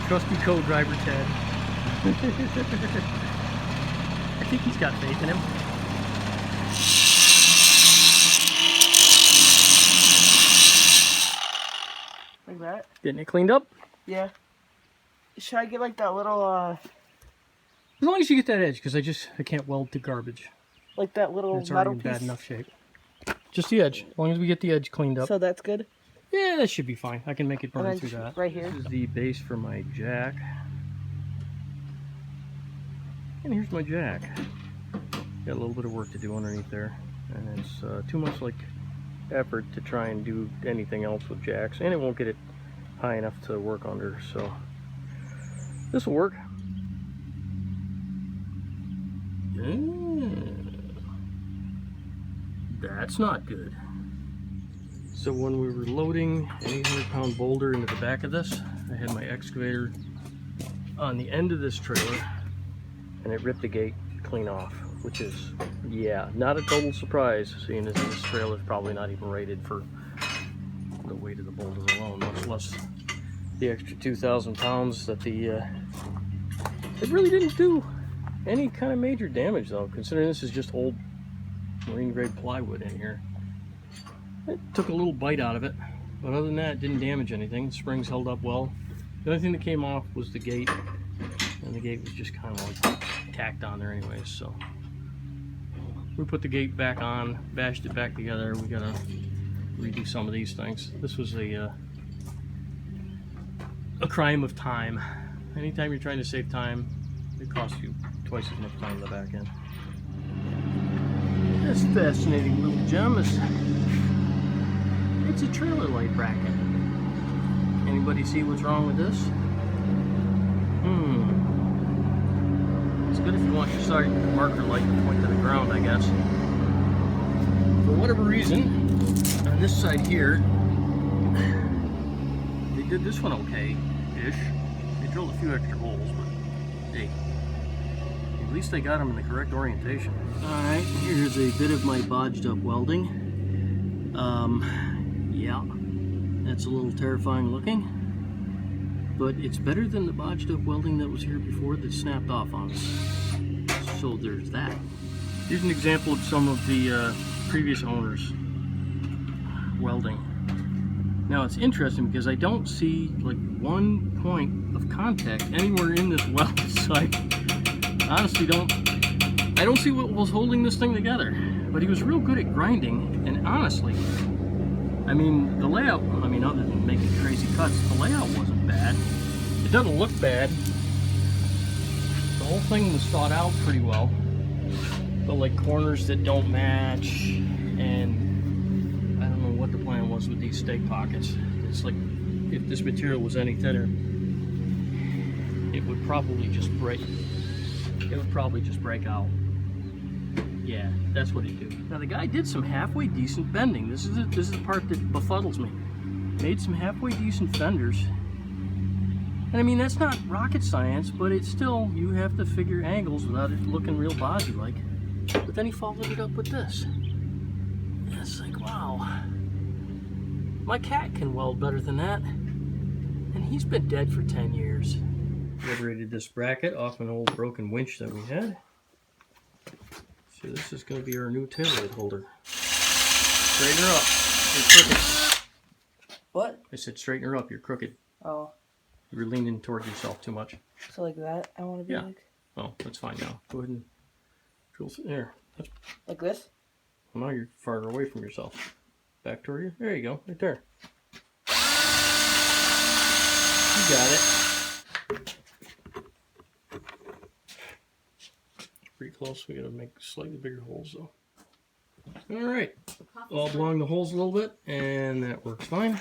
Trusty co-driver Ted. I think he's got faith in him. Like that? Getting it cleaned up? Yeah. Should I get like that little, As long as you get that edge, because I can't weld to garbage. like that little It's already metal in piece? bad enough shape. Just the edge. As long as we get the edge cleaned up. So that's good? Yeah, that should be fine. I can make it burn through that. Right here. This is the base for my jack. And here's my jack. Got a little bit of work to do underneath there. And it's too much like effort to try and do anything else with jacks. And it won't get it high enough to work under. So this will work. That's not good. So when we were loading an 800-pound boulder into the back of this, I had my excavator on the end of this trailer and it ripped the gate clean off, which is, yeah, not a total surprise, seeing as this trailer is probably not even rated for the weight of the boulders alone, much less the extra 2,000 pounds that it really didn't do any kind of major damage though, considering this is just old marine grade plywood in here. It took a little bite out of it, but other than that, it didn't damage anything. The springs held up well. The only thing that came off was the gate, and the gate was just kind of like tacked on there anyways, so we put the gate back on, bashed it back together. We gotta redo some of these things. This was a crime of time. Anytime you're trying to save time, it costs you twice as much time on the back end. This fascinating little gem is, it's a trailer light bracket. Anybody see what's wrong with this? It's good if you want your side marker light to point to the ground, I guess. For whatever reason, on this side here, they did this one okay-ish. They drilled a few extra holes, but hey, at least they got them in the correct orientation. Alright, here's a bit of my bodged up welding. Yeah, that's a little terrifying looking, but it's better than the bodged up welding that was here before that snapped off on us. So there's that. Here's an example of some of the previous owners' welding. Now it's interesting because I don't see like one point of contact anywhere in this weld, so I honestly don't see what was holding this thing together. But he was real good at grinding, and honestly, I mean, the layout, I mean, other than making crazy cuts, the layout wasn't bad. It doesn't look bad. The whole thing was thought out pretty well. But like corners that don't match, and I don't know what the plan was with these stake pockets. It's like, if this material was any thinner, it would probably just break. It would probably just break out. Yeah, that's what he'd do. Now the guy did some halfway decent bending. This is the part that befuddles me. Made some halfway decent fenders. And I mean, that's not rocket science, but it's still, you have to figure angles without it looking real body-like. But then he followed it up with this. And it's like, wow. My cat can weld better than that. And he's been dead for 10 years. Liberated this bracket off an old broken winch that we had. So this is going to be our new taillight holder. Straighten her up. You're crooked. What? I said straighten her up. You're crooked. Oh. You're leaning towards yourself too much. So like that? I want to be like? Oh, that's fine now. Go ahead and drill there. Like this? Well, now you're farther away from yourself. Back toward you. There you go. Right there. You got it. Pretty close. We gotta make slightly bigger holes though. Alright. All along the holes a little bit, and that works fine.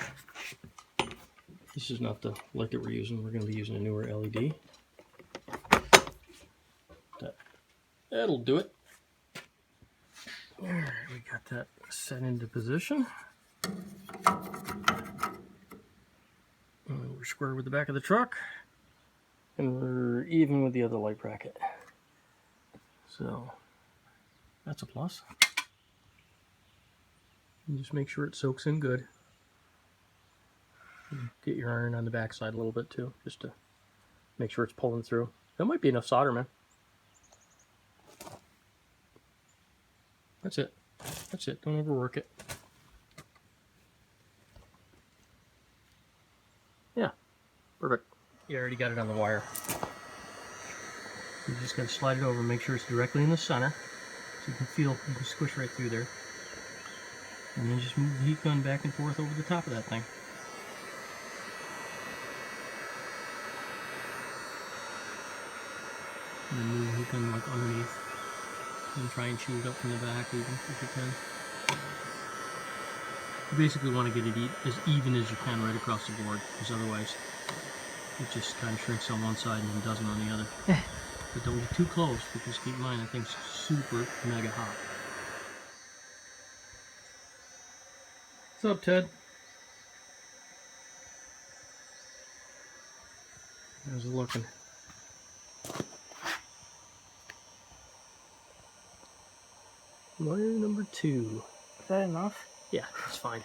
This is not the light that we're using. We're gonna be using a newer LED. That'll do it. Alright, we got that set into position. And we're square with the back of the truck, and we're even with the other light bracket. So that's a plus. And just make sure it soaks in good. And get your iron on the back side a little bit too, just to Make sure it's pulling through. That might be enough solder, man. That's it. That's it. Don't overwork it. Yeah, perfect. You already got it on the wire. You're just going to slide it over and make sure it's directly in the center. So you can feel, you can squish right through there. And then just move the heat gun back and forth over the top of that thing. And then move the heat gun like underneath. And try and shoot it up from the back even if you can. You basically want to get it as even as you can right across the board, because otherwise it just kind of shrinks on one side and then doesn't on the other. But don't get too close, because keep in mind that thing's super mega hot. What's up, Ted? How's it looking? Wire number 2. Is that enough? Yeah, that's fine.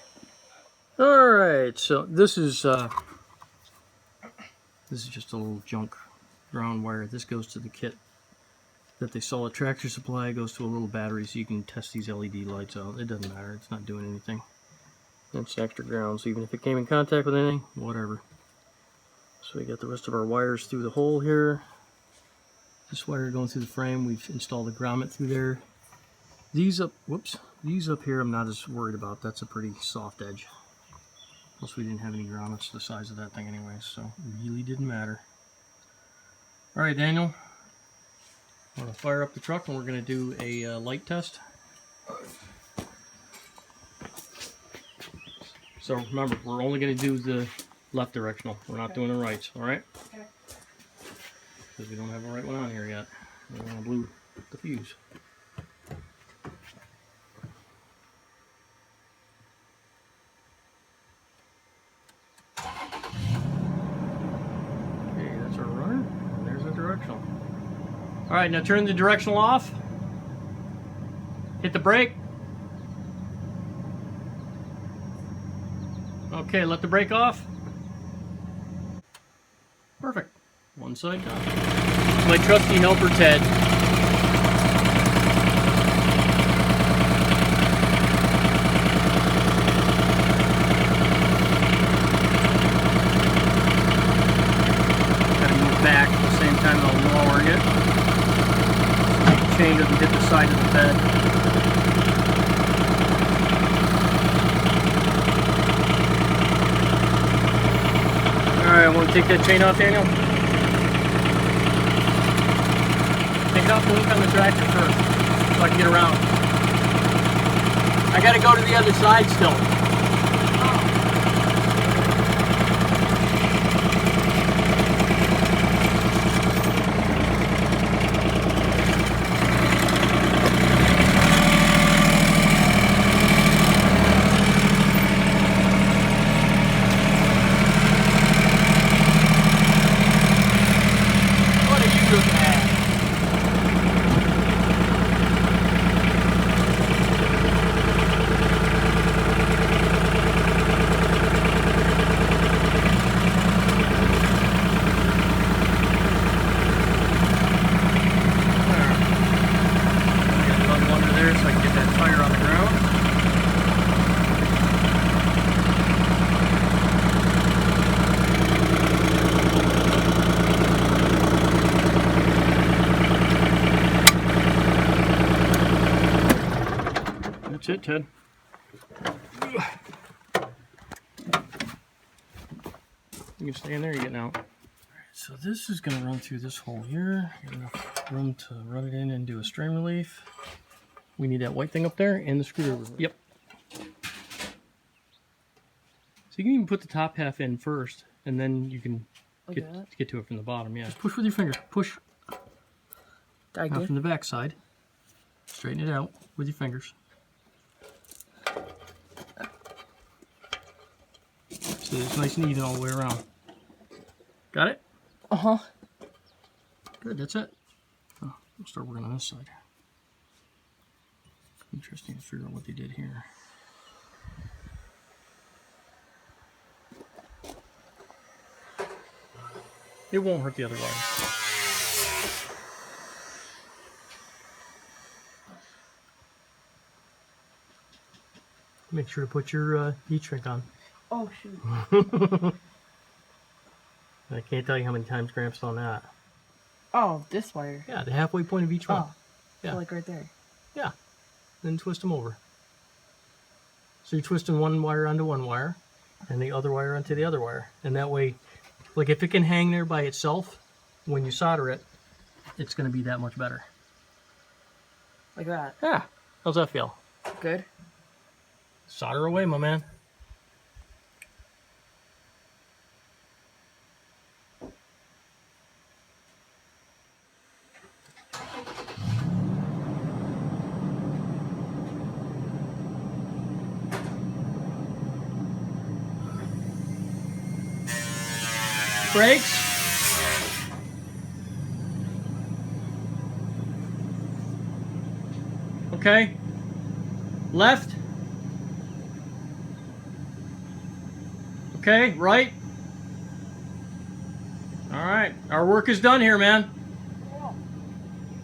Alright, so this is just a little junk ground wire. This goes to the kit that they sell at Tractor Supply. It goes to a little battery so you can test these LED lights out. It doesn't matter, it's not doing anything. It's extra ground, so even if it came in contact with anything, whatever. So we got the rest of our wires through the hole here. This wire going through the frame, we've installed a grommet through there. These up here I'm not as worried about. That's a pretty soft edge. Plus we didn't have any grommets the size of that thing anyway, so it really didn't matter. Alright, Daniel. I'm going to fire up the truck and we're going to do a light test. So remember, we're only going to do the left directional. We're not doing the rights, alright? Okay. Because we don't have a right one on here yet. We want to blew the fuse. Alright, now turn the directional off. Hit the brake. Okay, let the brake off. Perfect. One side done. My trusty helper, Ted. Gotta move back at the same time I'll lower it. Chain doesn't hit the side of the bed. Alright, I want to take that chain off, Daniel. Take it off the hook on the tractor first, so I can get around. I gotta go to the other side still. That's it, Ted. You can stay in there, you're getting out. Alright, so this is going to run through this hole here. Got enough room to run it in and do a strain relief. We need that white thing up there and the screwdriver. Yep. So you can even put the top half in first, and then you can get to it from the bottom. Yeah, just push with your finger. Push. Out from the back side. Straighten it out with your fingers. So it's nice and even all the way around. Got it? Uh-huh. Good, that's it. Oh, we'll start working on this side. Interesting to figure out what they did here. It won't hurt the other wire. Make sure to put your heat shrink on. Oh shoot. I can't tell you how many times Gramps done that. Oh, this wire. Yeah, the halfway point of each one. Oh. Yeah. So like right there. Yeah. Then twist them over. So you're twisting one wire onto one wire and the other wire onto the other wire. And that way, like if it can hang there by itself, when you solder it, it's going to be that much better. Like that. Yeah. How's that feel? Good. Solder away, my man. Brakes. Okay. Left. Okay, right. All right, our work is done here, man.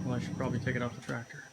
Well, I should probably take it off the tractor.